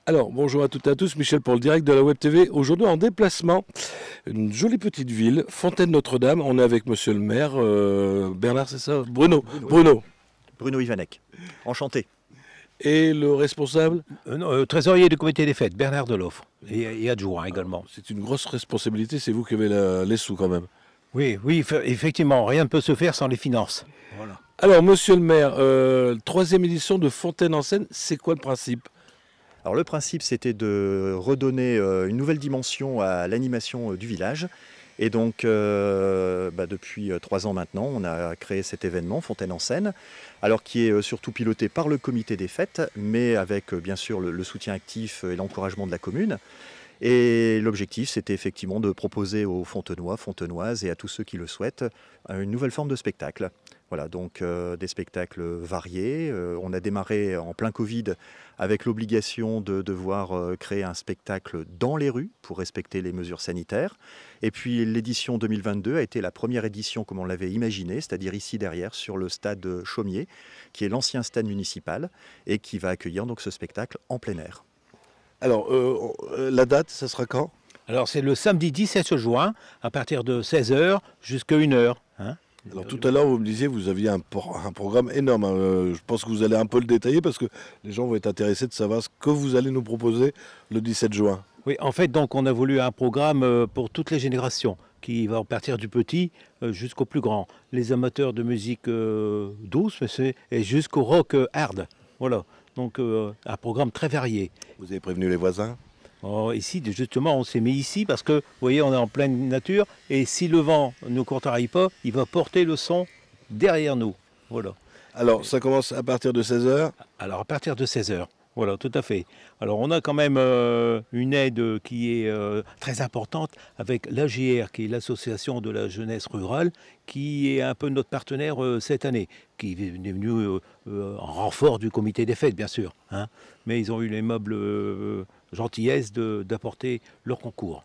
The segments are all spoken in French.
Alors, bonjour à toutes et à tous, Michel pour le direct de la Web TV. Aujourd'hui en déplacement, une jolie petite ville, Fontaine-Notre-Dame. On est avec monsieur le maire, Bernard, c'est ça? Bruno. Bruno Ivanek. Enchanté. Et le responsable? Non, trésorier du comité des fêtes, Bernard Deloffre, et adjoint également. C'est une grosse responsabilité, c'est vous qui avez les sous quand même. Oui, oui, effectivement, rien ne peut se faire sans les finances. Voilà. Alors, monsieur le maire, troisième édition de Fontaine en Seine, c'est quoi le principe? Alors le principe, c'était de redonner une nouvelle dimension à l'animation du village. Et donc, depuis 3 ans maintenant, on a créé cet événement, Fontaine en Seine, alors qui est surtout piloté par le comité des fêtes, mais avec bien sûr le soutien actif et l'encouragement de la commune. Et l'objectif, c'était effectivement de proposer aux Fontenois, Fontenoises et à tous ceux qui le souhaitent, une nouvelle forme de spectacle. Voilà, donc des spectacles variés. On a démarré en plein Covid avec l'obligation de devoir créer un spectacle dans les rues pour respecter les mesures sanitaires. Et puis l'édition 2022 a été la première édition comme on l'avait imaginé, c'est-à-dire ici derrière sur le stade Chaumier, qui est l'ancien stade municipal et qui va accueillir donc ce spectacle en plein air. Alors, la date, ça sera quand? Alors c'est le samedi 17 juin, à partir de 16 h jusqu'à 1 h. Alors tout à l'heure, vous me disiez, vous aviez un programme énorme. Je pense que vous allez un peu le détailler parce que les gens vont être intéressés de savoir ce que vous allez nous proposer le 17 juin. Oui, en fait, donc on a voulu un programme pour toutes les générations, qui va partir du petit jusqu'au plus grand. Les amateurs de musique douce et jusqu'au rock hard. Voilà, donc un programme très varié. Vous avez prévenu les voisins? Oh, ici, justement, on s'est mis ici parce que, vous voyez, on est en pleine nature et si le vent ne contrarie pas, il va porter le son derrière nous. Voilà. Alors, ça commence à partir de 16 h? Alors, à partir de 16 h. Voilà, tout à fait. Alors, on a quand même une aide qui est très importante avec l'AGR, qui est l'Association de la jeunesse rurale, qui est un peu notre partenaire cette année, qui est venu en renfort du comité des fêtes, bien sûr. Hein. Mais ils ont eu l'aimable gentillesse d'apporter leur concours.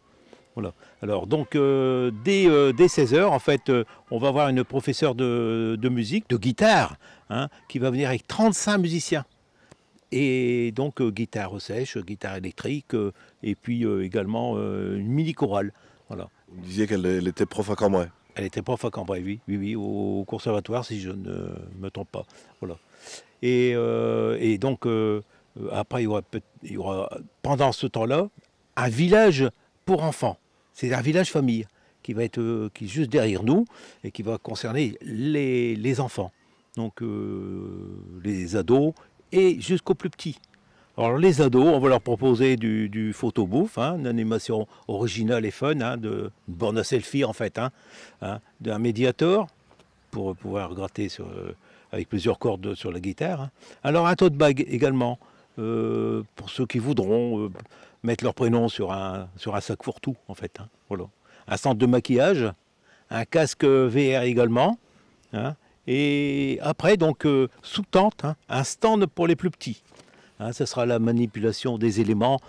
Voilà. Alors, donc, dès 16 h, en fait, on va avoir une professeure de musique, de guitare, hein, qui va venir avec 35 musiciens. Et donc guitare sèche, guitare électrique, et puis également une mini-chorale. Voilà. Vous disiez qu'elle était prof à Cambrai. Elle était prof à Cambrai, oui, au conservatoire, si je ne me trompe pas. Voilà. Et donc, après, il y aura, pendant ce temps-là, un village pour enfants. C'est un village famille qui va être qui est juste derrière nous et qui va concerner les enfants. Donc, les ados et jusqu'aux plus petits. Alors les ados, on va leur proposer du photobouffe, hein, une animation originale et fun, hein, une borne à selfie en fait, d'un médiator pour pouvoir gratter avec plusieurs cordes sur la guitare. Hein. Alors un tote bag également, pour ceux qui voudront mettre leur prénom sur un sac fourre-tout en fait. Hein, voilà. Un centre de maquillage, un casque VR également. Hein, et après, donc, sous tente, hein, un stand pour les plus petits. Hein, ce sera la manipulation des éléments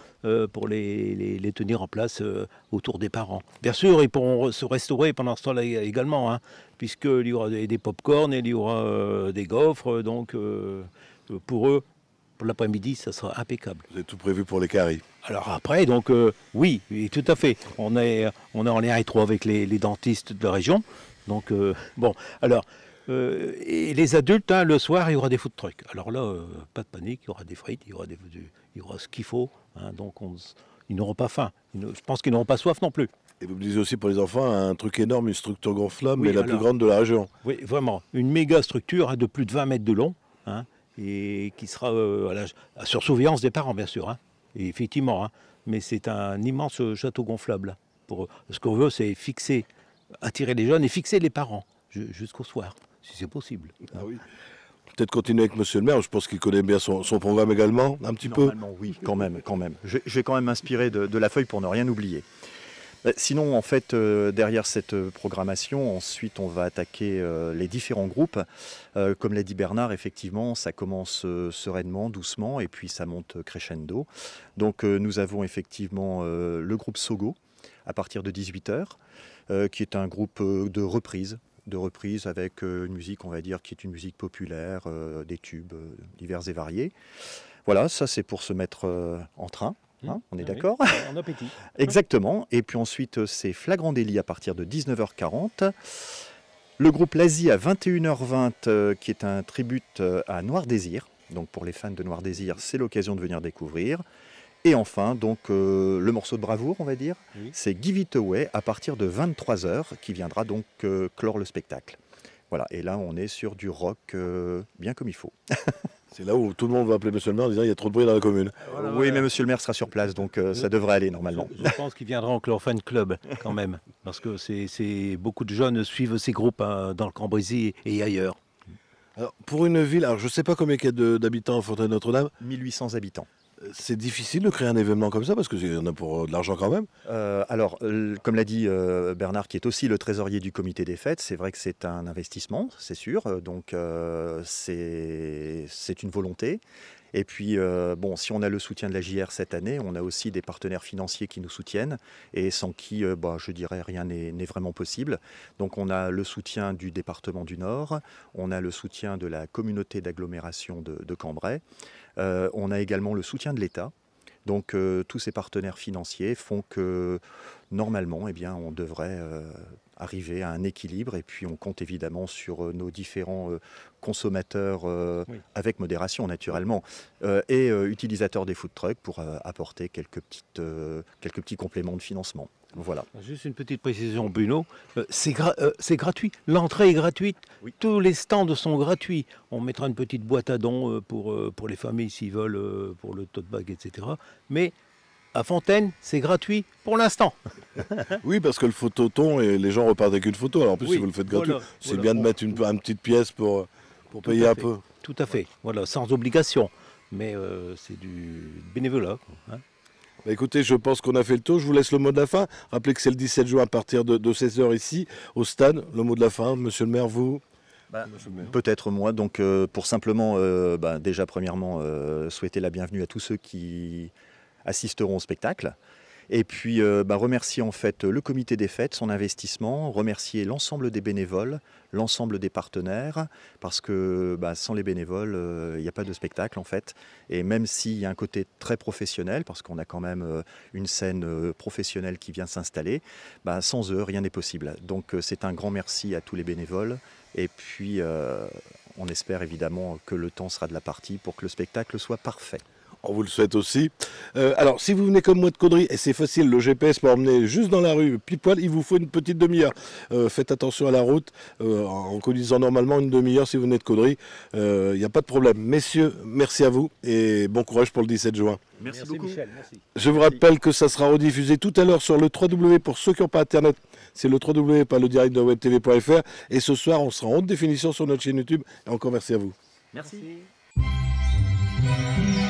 pour les tenir en place autour des parents. Bien sûr, ils pourront se restaurer pendant ce temps-là également, hein, puisqu'il y aura des pop-corn et il y aura des gaufres. Donc, pour eux, pour l'après-midi, ça sera impeccable. Vous avez tout prévu pour les caries? Alors après, donc, oui, tout à fait. On est en lien étroit avec les dentistes de la région. Donc, bon, alors... et les adultes, hein, le soir, il y aura des food trucks. Alors là, pas de panique, il y aura des frites, il y aura ce qu'il faut. Hein, donc ils n'auront pas faim. Je pense qu'ils n'auront pas soif non plus. Et vous me disiez aussi pour les enfants, un truc énorme, une structure gonflable, Oui, mais la plus grande de la région. Oui, vraiment. Une méga structure hein, de plus de 20 mètres de long, hein, et qui sera sur surveillance des parents, bien sûr. Hein, et effectivement, hein, mais c'est un immense château gonflable. Ce qu'on veut, c'est attirer les jeunes et fixer les parents jusqu'au soir. Si c'est possible. Ah oui. Peut-être continuer avec monsieur le maire, je pense qu'il connaît bien son programme également, un petit peu. Normalement, oui, quand même. Je vais quand même m'inspirer de la feuille pour ne rien oublier. Sinon, en fait, derrière cette programmation, ensuite, on va attaquer les différents groupes. Comme l'a dit Bernard, effectivement, ça commence sereinement, doucement, et puis ça monte crescendo. Donc, nous avons effectivement le groupe Sogo, à partir de 18 h, qui est un groupe de reprise avec une musique, on va dire, qui est une musique populaire, des tubes divers et variés. Voilà, ça c'est pour se mettre en train. Hein, on est d'accord? En appétit. Exactement. Et puis ensuite, c'est Flagrant délit à partir de 19h40. Le groupe L'Asie à 21h20, qui est un tribute à Noir Désir. Donc pour les fans de Noir Désir, c'est l'occasion de venir découvrir. Et enfin, donc le morceau de bravoure, on va dire, Oui. c'est Give It Away à partir de 23h, qui viendra donc clore le spectacle. Voilà, et là on est sur du rock bien comme il faut. C'est là où tout le monde va appeler monsieur le maire en disant il y a trop de bruit dans la commune. Oui, mais monsieur le maire sera sur place, donc ça devrait aller normalement. Je pense qu'il viendra encore fan club quand même, parce que c'est beaucoup de jeunes suivent ces groupes dans le Cambrésis et ailleurs. Alors, pour une ville, alors je ne sais pas combien il y a d'habitants à Fontaine-Notre-Dame, 1800 habitants. c'est difficile de créer un événement comme ça parce qu'il y en a pour de l'argent quand même. Alors, comme l'a dit Bernard, qui est aussi le trésorier du comité des fêtes, c'est vrai que c'est un investissement, c'est sûr. Donc, c'est une volonté. Et puis, bon, si on a le soutien de la JR cette année, on a aussi des partenaires financiers qui nous soutiennent et sans qui, je dirais, rien n'est vraiment possible. Donc, on a le soutien du département du Nord, on a le soutien de la communauté d'agglomération de Cambrai, on a également le soutien de l'État. Donc, tous ces partenaires financiers font que, normalement, eh bien, on devrait arriver à un équilibre. Et puis, on compte évidemment sur nos différents consommateurs, Oui. avec modération, naturellement, et utilisateurs des food trucks pour apporter quelques petits compléments de financement. Voilà. Juste une petite précision, Bruno, c'est gratuit, l'entrée est gratuite, Oui. tous les stands sont gratuits. On mettra une petite boîte à dons pour les familles s'ils veulent, pour le tote bag, etc. Mais à Fontaine, c'est gratuit pour l'instant. Oui, parce que le phototon et les gens repartent avec une photo. Alors en plus, Oui, si vous le faites gratuit, voilà, c'est voilà. bien de mettre une petite pièce pour payer à un fait. peu. Tout à fait, voilà, sans obligation. Mais c'est du bénévolat, quoi, hein. Bah, écoutez, je pense qu'on a fait le tour. Je vous laisse le mot de la fin. Rappelez que c'est le 17 juin à partir de 16h ici, au stade. Le mot de la fin, monsieur le maire, vous. Monsieur le maire. Peut-être moi, donc pour simplement, déjà premièrement, souhaiter la bienvenue à tous ceux qui assisteront au spectacle. Et puis remercier en fait le comité des fêtes, son investissement, remercier l'ensemble des bénévoles, l'ensemble des partenaires, parce que sans les bénévoles, il n'y a pas de spectacle en fait. Et même s'il y a un côté très professionnel, parce qu'on a quand même une scène professionnelle qui vient s'installer, sans eux, rien n'est possible. Donc c'est un grand merci à tous les bénévoles. Et puis on espère évidemment que le temps sera de la partie pour que le spectacle soit parfait. On vous le souhaite aussi. Alors, si vous venez comme moi de Caudry, et c'est facile, le GPS m'a emmené juste dans la rue, pile poil, il vous faut une petite demi-heure. Faites attention à la route, en conduisant normalement une demi-heure si vous venez de Caudry. Il n'y a pas de problème. Messieurs, merci à vous et bon courage pour le 17 juin. Merci beaucoup. Michel, merci. Je vous rappelle que ça sera rediffusé tout à l'heure sur le www, pour ceux qui n'ont pas Internet, c'est le www, pas le direct de webtv.fr. Et ce soir, on sera en haute définition sur notre chaîne YouTube. Et encore merci à vous. Merci. Merci.